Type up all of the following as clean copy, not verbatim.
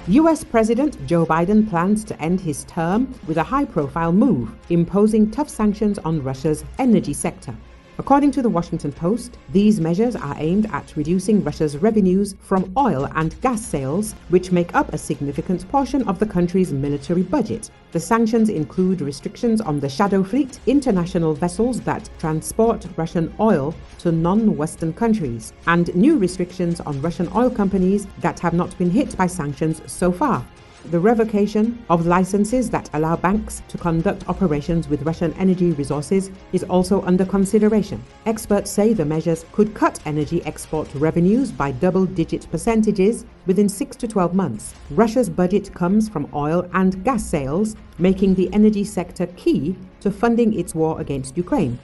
US President Joe Biden plans to end his term with a high-profile move, imposing tough sanctions on Russia's energy sector. According to the Washington Post, these measures are aimed at reducing Russia's revenues from oil and gas sales, which make up a significant portion of the country's military budget. The sanctions include restrictions on the Shadow Fleet, international vessels that transport Russian oil to non-Western countries, and new restrictions on Russian oil companies that have not been hit by sanctions so far. The revocation of licenses that allow banks to conduct operations with Russian energy resources is also under consideration. Experts say the measures could cut energy export revenues by double-digit percentages within 6 to 12 months. Russia's budget comes from oil and gas sales, making the energy sector key to funding its war against Ukraine.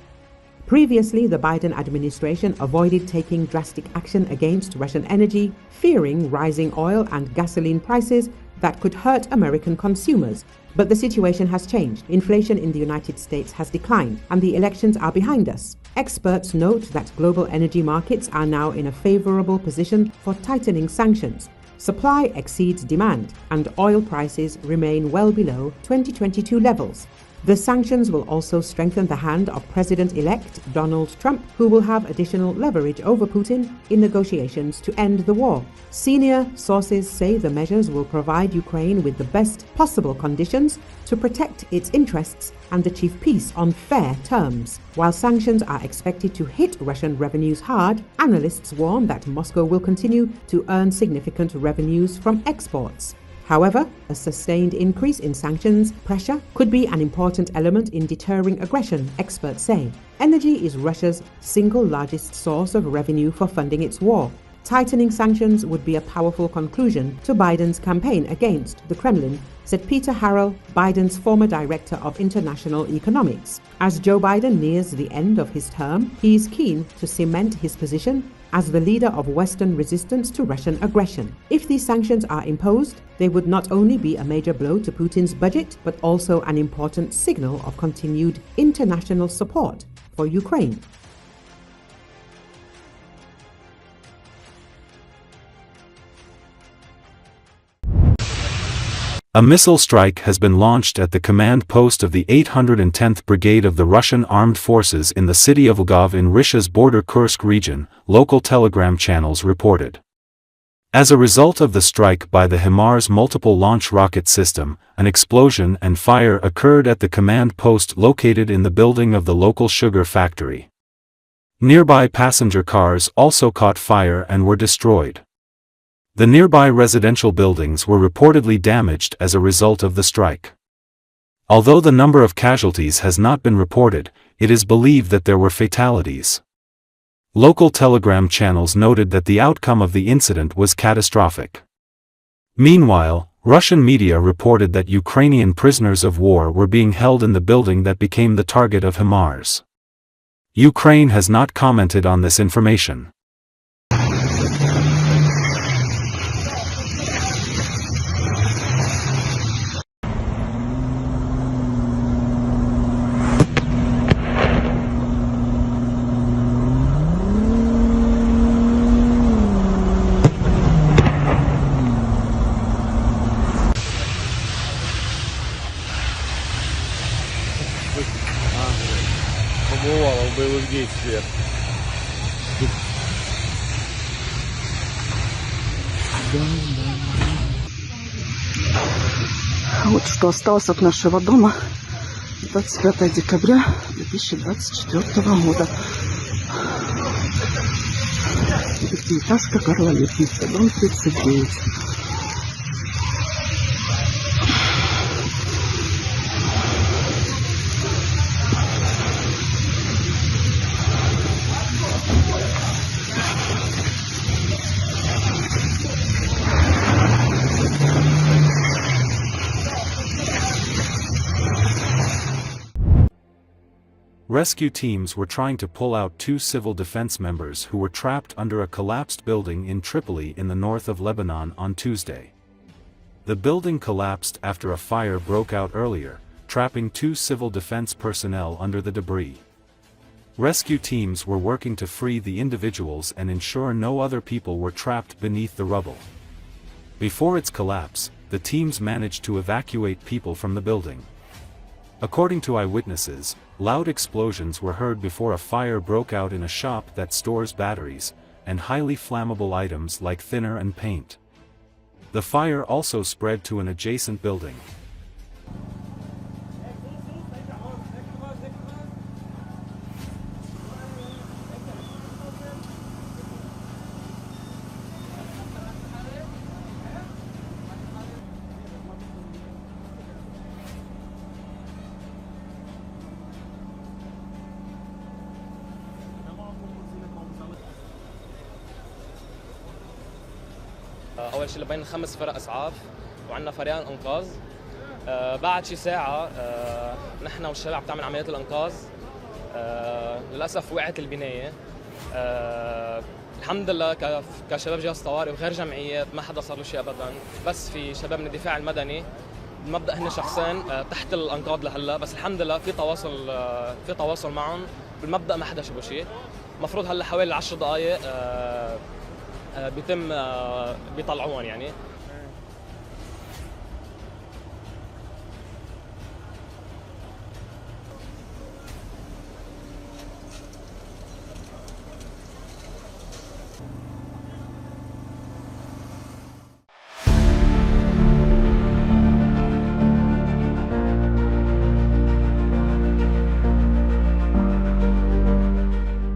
Previously, the Biden administration avoided taking drastic action against Russian energy, fearing rising oil and gasoline prices that could hurt American consumers. But the situation has changed. Inflation in the United States has declined, and the elections are behind us. Experts note that global energy markets are now in a favorable position for tightening sanctions. Supply exceeds demand, and oil prices remain well below 2022 levels. The sanctions will also strengthen the hand of President-elect Donald Trump, who will have additional leverage over Putin in negotiations to end the war. Senior sources say the measures will provide Ukraine with the best possible conditions to protect its interests and achieve peace on fair terms. While sanctions are expected to hit Russian revenues hard, analysts warn that Moscow will continue to earn significant revenues from exports. However, a sustained increase in sanctions pressure could be an important element in deterring aggression, experts say. Energy is Russia's single largest source of revenue for funding its war. Tightening sanctions would be a powerful conclusion to Biden's campaign against the Kremlin, said Peter Harrell, Biden's former director of international economics. As Joe Biden nears the end of his term, he is keen to cement his position as the leader of Western resistance to Russian aggression. If these sanctions are imposed, they would not only be a major blow to Putin's budget, but also an important signal of continued international support for Ukraine. A missile strike has been launched at the command post of the 810th Brigade of the Russian Armed Forces in the city of Lvov in Russia's border Kursk region, local telegram channels reported. As a result of the strike by the HIMARS multiple launch rocket system, an explosion and fire occurred at the command post located in the building of the local sugar factory. Nearby passenger cars also caught fire and were destroyed. The nearby residential buildings were reportedly damaged as a result of the strike. Although the number of casualties has not been reported, it is believed that there were fatalities. Local telegram channels noted that the outcome of the incident was catastrophic. Meanwhile, Russian media reported that Ukrainian prisoners of war were being held in the building that became the target of HIMARS. Ukraine has not commented on this information. Побывала в боевых действиях. Вот что осталось от нашего дома 25 декабря 2024 года. Пятиэтажка Карла Липница, дом 39. Rescue teams were trying to pull out two civil defense members who were trapped under a collapsed building in Tripoli in the north of Lebanon on Tuesday. The building collapsed after a fire broke out earlier, trapping two civil defense personnel under the debris. Rescue teams were working to free the individuals and ensure no other people were trapped beneath the rubble. Before its collapse, the teams managed to evacuate people from the building. According to eyewitnesses, loud explosions were heard before a fire broke out in a shop that stores batteries and highly flammable items like thinner and paint. The fire also spread to an adjacent building. أول شيء بين 5 فرق إسعاف وعندنا فريقين إنقاذ. بعد شي ساعة نحن والشباب بتعمل عمليات الإنقاذ. للأسف وقعت البناية. الحمد لله كشباب جهاز طوارئ وغير جمعيات ما حدا صار له شيء أبداً، بس في شباب من الدفاع المدني بمبدأ هن شخصين تحت الأنقاض لهلا، بس الحمد لله في تواصل معهم بالمبدأ ما حدا شبه شيء. المفروض هلا حوالي 10 دقائق بيتم بيطلعوهم يعني.